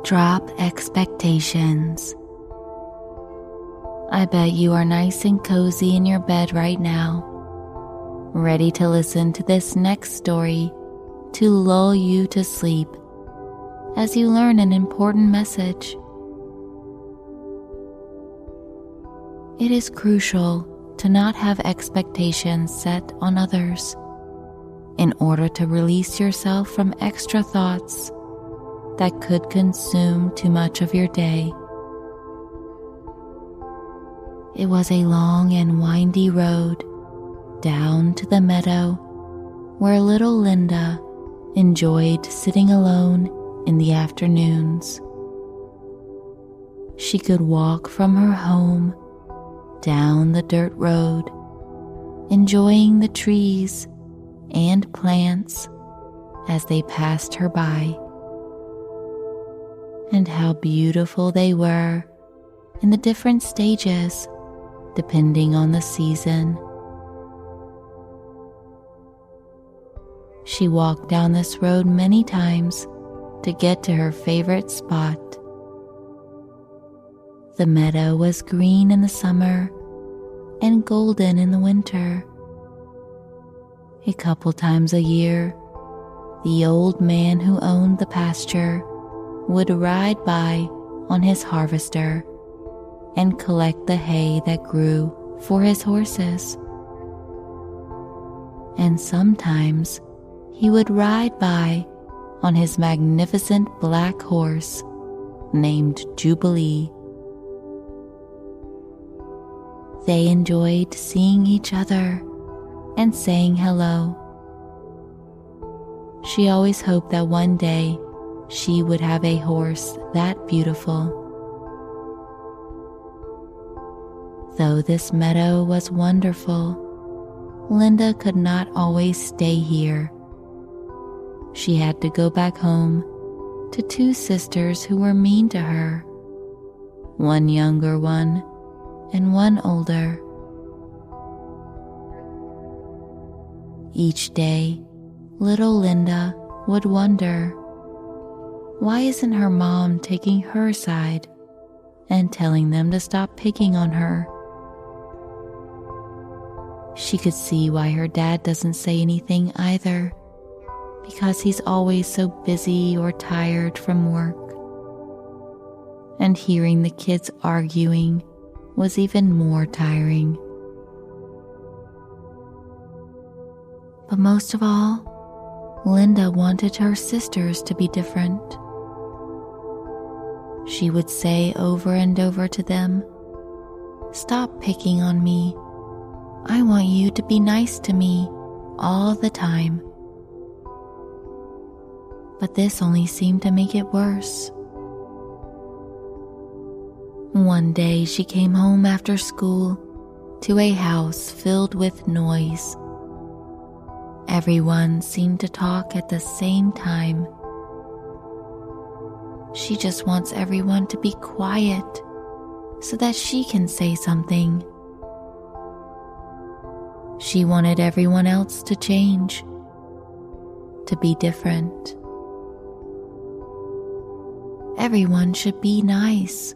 Drop expectations. I bet you are nice and cozy in your bed right now, ready to listen to this next story to lull you to sleep as you learn an important message. It is crucial to not have expectations set on others in order to release yourself from extra thoughts that could consume too much of your day. It was a long and windy road down to the meadow where little Linda enjoyed sitting alone in the afternoons. She could walk from her home down the dirt road, enjoying the trees and plants as they passed her by, and how beautiful they were in the different stages depending on the season. She walked down this road many times to get to her favorite spot. The meadow was green in the summer and golden in the winter. A couple times a year, the old man who owned the pasture would ride by on his harvester and collect the hay that grew for his horses. And sometimes he would ride by on his magnificent black horse named Jubilee. They enjoyed seeing each other and saying hello. She always hoped that one day she would have a horse that beautiful. Though this meadow was wonderful, Linda could not always stay here. She had to go back home to two sisters who were mean to her, one younger one and one older. Each day, little Linda would wonder, why isn't her mom taking her side and telling them to stop picking on her? She could see why her dad doesn't say anything either, because he's always so busy or tired from work. And hearing the kids arguing was even more tiring. But most of all, Linda wanted her sisters to be different. She would say over and over to them, "Stop picking on me. I want you to be nice to me all the time." But this only seemed to make it worse. One day she came home after school to a house filled with noise. Everyone seemed to talk at the same time. She just wants everyone to be quiet so that she can say something. She wanted everyone else to change, to be different. Everyone should be nice.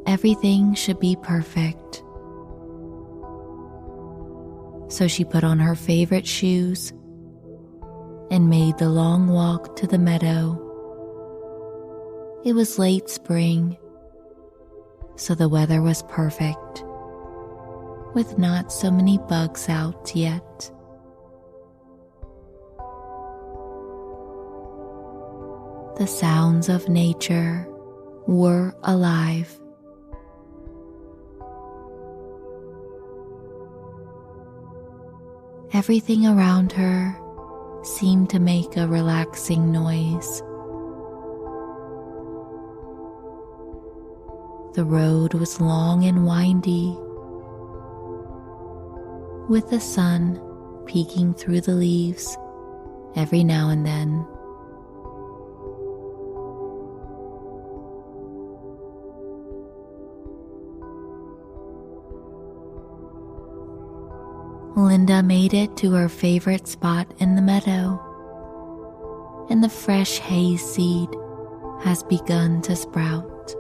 Everything should be perfect. So she put on her favorite shoes and made the long walk to the meadow. It was late spring, so the weather was perfect, with not so many bugs out yet. The sounds of nature were alive. Everything around her seemed to make a relaxing noise. The road was long and windy, with the sun peeking through the leaves every now and then. Linda made it to her favorite spot in the meadow, and the fresh hay seed has begun to sprout.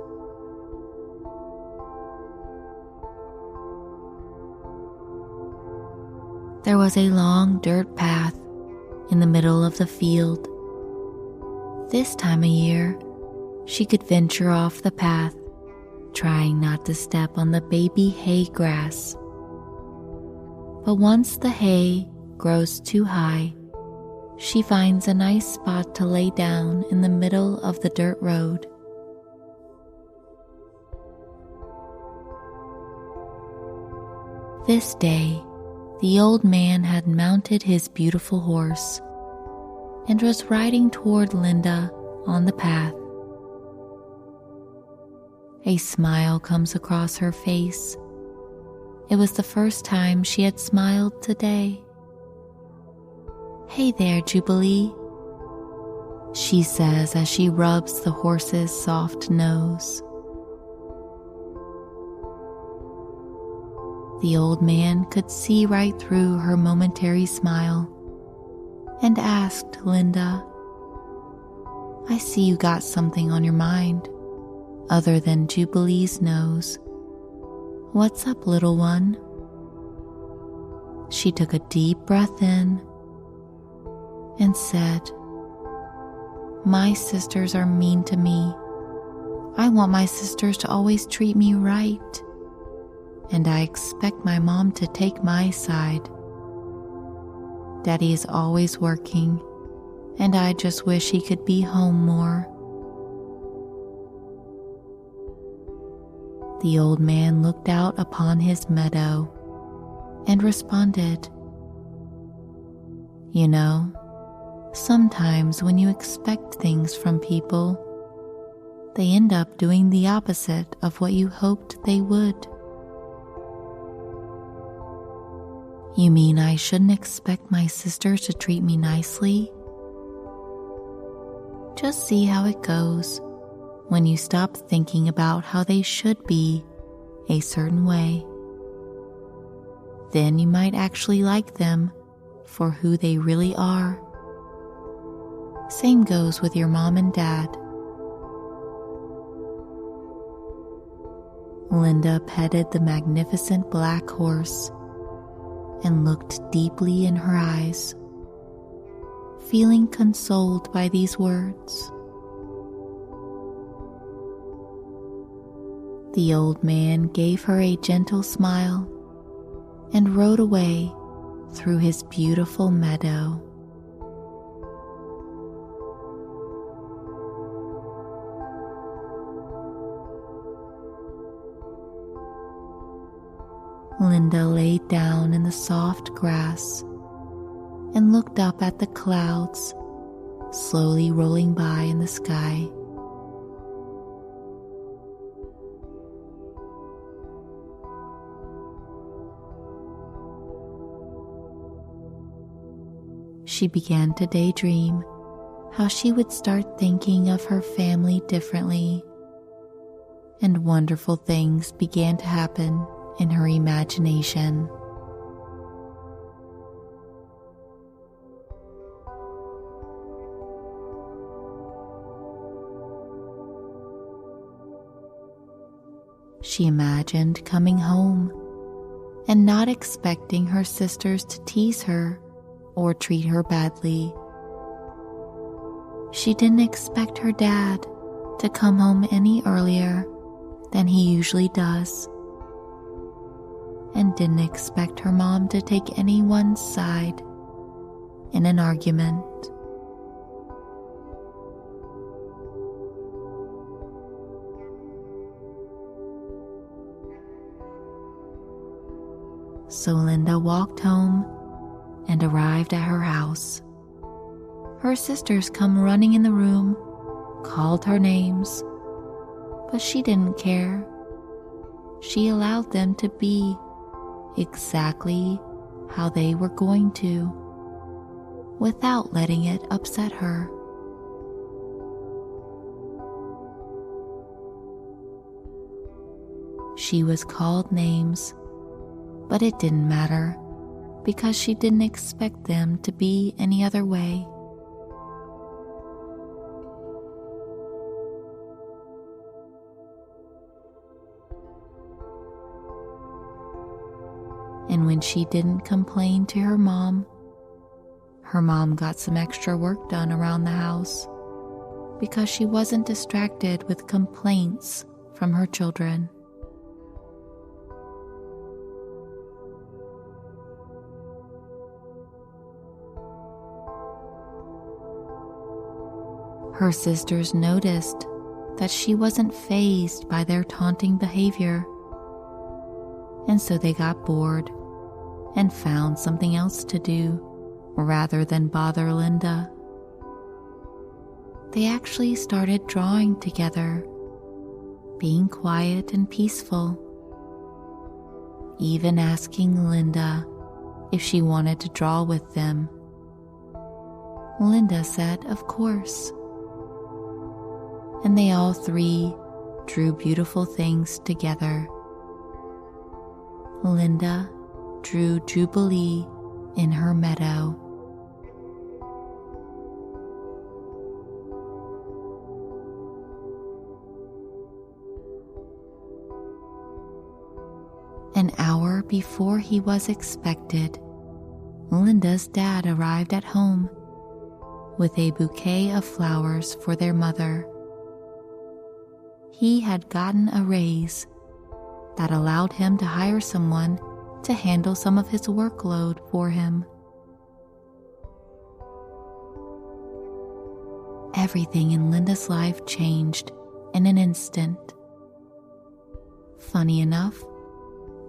There was a long dirt path in the middle of the field. This time of year, she could venture off the path, trying not to step on the baby hay grass. But once the hay grows too high, she finds a nice spot to lay down in the middle of the dirt road. This day, the old man had mounted his beautiful horse and was riding toward Linda on the path. A smile comes across her face. It was the first time she had smiled today. "Hey there, Jubilee," she says as she rubs the horse's soft nose. The old man could see right through her momentary smile and asked Linda, "I see you got something on your mind other than Jubilee's nose. What's up, little one?" She took a deep breath in and said, "My sisters are mean to me. I want my sisters to always treat me right, and I expect my mom to take my side. Daddy is always working, and I just wish he could be home more." The old man looked out upon his meadow and responded, "You know, sometimes when you expect things from people, they end up doing the opposite of what you hoped they would." "You mean I shouldn't expect my sisters to treat me nicely?" Just see how it goes when you stop thinking about how they should be a certain way. Then you might actually like them for who they really are. Same goes with your mom and dad. Linda petted the magnificent black horse and looked deeply in her eyes, feeling consoled by these words. The old man gave her a gentle smile and rode away through his beautiful meadow. Linda laid down in the soft grass and looked up at the clouds slowly rolling by in the sky. She began to daydream how she would start thinking of her family differently, and wonderful things began to happen in her imagination. She imagined coming home and not expecting her sisters to tease her or treat her badly. She didn't expect her dad to come home any earlier than he usually does, and didn't expect her mom to take anyone's side in an argument. So Linda walked home and arrived at her house. Her sisters come running in the room, called her names, but she didn't care. She allowed them to be exactly how they were going to, without letting it upset her. She was called names, but it didn't matter, because she didn't expect them to be any other way. and when she didn't complain to her mom got some extra work done around the house because she wasn't distracted with complaints from her children. Her sisters noticed that she wasn't fazed by their taunting behavior, and so they got bored and found something else to do rather than bother Linda. They actually started drawing together, being quiet and peaceful, even asking Linda if she wanted to draw with them. Linda said, of course. And they all three drew beautiful things together. Linda drew Jubilee in her meadow. An hour before he was expected, Linda's dad arrived at home with a bouquet of flowers for their mother. He had gotten a raise that allowed him to hire someone to handle some of his workload for him. Everything in Linda's life changed in an instant. Funny enough,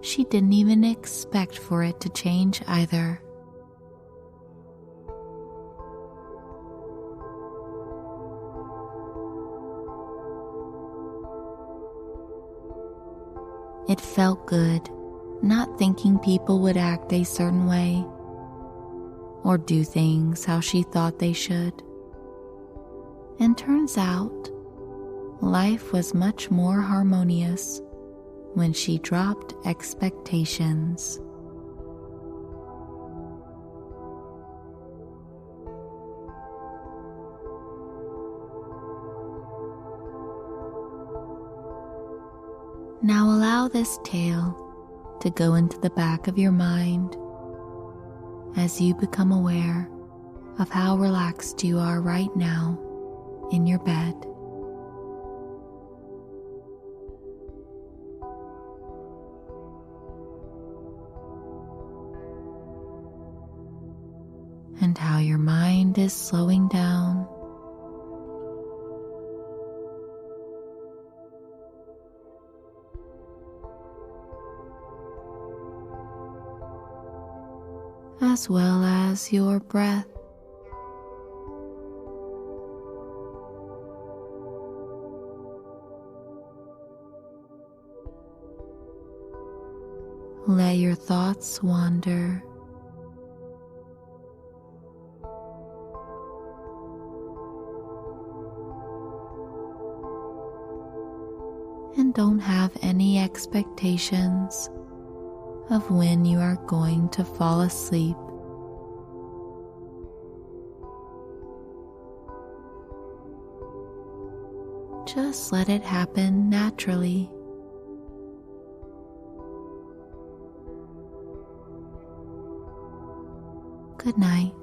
she didn't even expect for it to change either. It felt good not thinking people would act a certain way or do things how she thought they should. And turns out, life was much more harmonious when she dropped expectations. Now allow this tale to go into the back of your mind as you become aware of how relaxed you are right now in your bed. And how your mind is slowing down. As well as your breath. Let your thoughts wander. And don't have any expectations of when you are going to fall asleep. Just let it happen naturally. Good night.